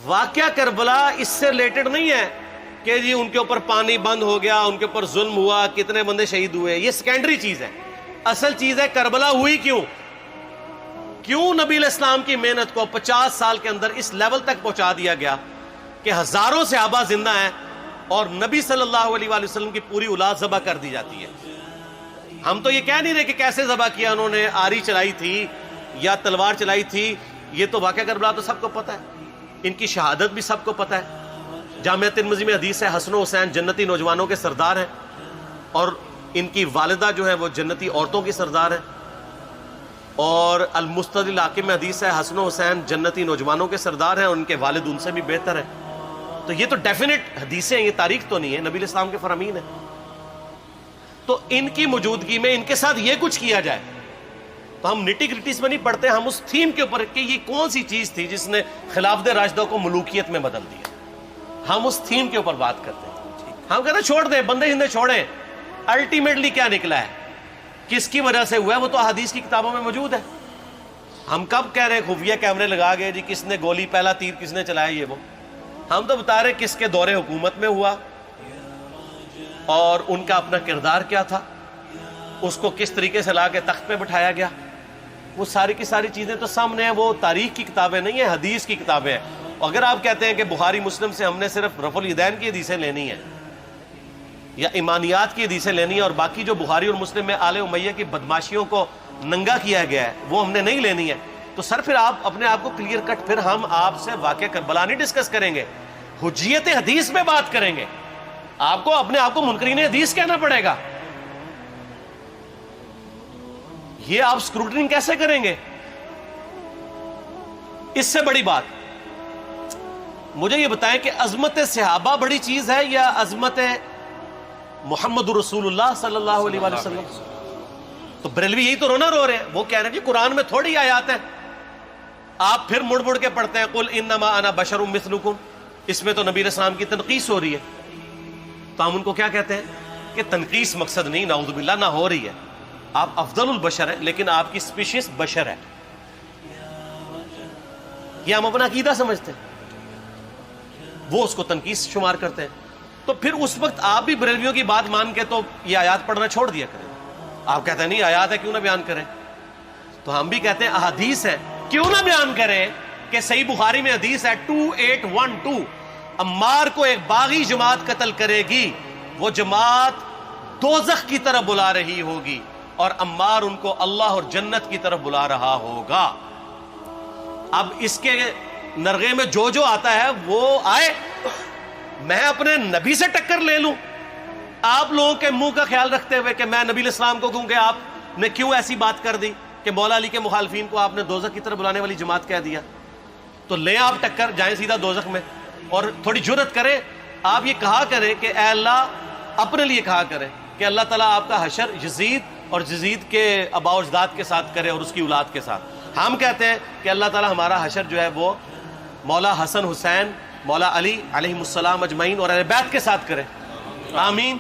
واقعہ کربلا اس سے ریلیٹڈ نہیں ہے کہ جی ان کے اوپر پانی بند ہو گیا، ان کے اوپر ظلم ہوا، کتنے بندے شہید ہوئے، یہ سیکنڈری چیز ہے. اصل چیز ہے کربلا ہوئی کیوں نبی علیہ السلام کی محنت کو 50 سال کے اندر اس لیول تک پہنچا دیا گیا کہ ہزاروں صحابہ زندہ ہیں اور نبی صلی اللہ علیہ وآلہ وسلم کی پوری اولاد ذبح کر دی جاتی ہے. ہم تو یہ کہہ نہیں رہے کہ کیسے ذبح کیا انہوں نے، آری چلائی تھی یا تلوار چلائی تھی، یہ تو واقعہ کربلا تو سب کو پتہ ہے، ان کی شہادت بھی سب کو پتہ ہے. جامعہ ترمذی میں حدیث ہے حسن و حسین جنتی نوجوانوں کے سردار ہیں اور ان کی والدہ جو ہے وہ جنتی عورتوں کی سردار ہیں. اور المستدل حاکم میں حدیث ہے حسن و حسین جنتی نوجوانوں کے سردار ہیں اور ان کے والد ان سے بھی بہتر ہیں. تو یہ تو ڈیفینٹ حدیثیں ہیں، یہ تاریخ تو نہیں ہے، نبی علیہ السلام کے فرامین ہیں. تو ان کی موجودگی میں ان کے ساتھ یہ کچھ کیا جائے تو ہم نٹی گریٹیز میں نہیں پڑھتے، ہم اس تھیم کے اوپر کہ یہ کون سی چیز تھی جس نے خلافت راشدہ کو ملوکیت میں بدل دیا، ہم اس تھیم کے اوپر بات کرتے ہیں. ہم کہتے ہیں چھوڑ دیں، بندے ہندے چھوڑیں. الٹیمیٹلی کیا نکلا ہے، کس کی وجہ سے ہوا ہے، وہ تو احادیث کی کتابوں میں موجود ہے. ہم کب کہہ رہے ہیں خفیہ کیمرے لگا گئے جی کس نے گولی پہلا تیر کس نے چلایا، یہ وہ ہم تو بتا رہے کس کے دور حکومت میں ہوا اور ان کا اپنا کردار کیا تھا، اس کو کس طریقے سے لا کے تخت پہ بٹھایا گیا. وہ ساری کی ساری چیزیں تو سامنے ہیں، وہ تاریخ کی کتابیں نہیں ہیں، حدیث کی کتابیں ہیں. اگر آپ کہتے ہیں کہ بخاری مسلم سے ہم نے صرف رفع الیدین کی حدیثیں لینی ہیں یا ایمانیات کی حدیثیں لینی ہیں اور باقی جو بخاری اور مسلم میں آل امیہ کی بدماشیوں کو ننگا کیا گیا ہے وہ ہم نے نہیں لینی ہے، تو سر پھر آپ اپنے آپ کو کلیئر کٹ، پھر ہم آپ سے واقعہ کربلا نہیں ڈسکس کریں گے، حجیت حدیث میں بات کریں گے. آپ کو اپنے آپ کو منکرین حدیث کہنا پڑے گا. یہ آپ اسکروٹنگ کیسے کریں گے؟ اس سے بڑی بات مجھے یہ بتائیں کہ عظمت صحابہ بڑی چیز ہے یا عظمت محمد رسول اللہ صلی اللہ علیہ وآلہ وسلم؟ تو بریلوی یہی تو رونا رو رہے ہیں، وہ کہہ رہے ہیں کہ قرآن میں تھوڑی آیات ہیں. آپ پھر مڑ مڑ کے پڑھتے ہیں قل انما انا بشر مثلکم، اس میں تو نبی علیہ السلام کی تنقیص ہو رہی ہے. تو ہم ان کو کیا کہتے ہیں کہ تنقیص مقصد نہیں، نعوذ باللہ نہ ہو رہی ہے، آپ افضل البشر ہیں لیکن آپ کی سپیشیز بشر ہے. یہ ہم اپنا عقیدہ سمجھتے ہیں، وہ اس کو تنقیص شمار کرتے ہیں. تو پھر اس وقت آپ بھی بریلویوں کی بات مان کے تو یہ آیات پڑھنا چھوڑ دیا کریں. آپ کہتے ہیں نہیں آیات ہے کیوں نہ بیان کریں، تو ہم بھی کہتے ہیں احادیث ہے کیوں نہ بیان کریں. کہ صحیح بخاری میں حدیث ہے 2812 عمار کو ایک باغی جماعت قتل کرے گی، وہ جماعت دوزخ کی طرف بلا رہی ہوگی اور عمار ان کو اللہ اور جنت کی طرف بلا رہا ہوگا. اب اس کے نرغے میں جو آتا ہے وہ آئے، میں اپنے نبی سے ٹکر لے لوں آپ لوگوں کے منہ کا خیال رکھتے ہوئے کہ میں نبی علیہ السلام کو کہوں کہ آپ نے کیوں ایسی بات کر دی کہ مولا علی کے مخالفین کو آپ نے دوزخ کی طرف بلانے والی جماعت کہہ دیا. تو لیں آپ ٹکر، جائیں سیدھا دوزخ میں. اور تھوڑی جرت کریں، آپ یہ کہا کریں کہ اے اللہ، اپنے لیے کہا کریں کہ اللہ تعالیٰ آپ کا حشر یزید اور یزید کے آباء و اجداد کے ساتھ کرے اور اس کی اولاد کے ساتھ. ہم کہتے ہیں کہ اللہ تعالیٰ ہمارا حشر جو ہے وہ مولا حسن حسین، مولا علی علیہم السلام اجمعین اور اہل بیت کے ساتھ کرے. آمین.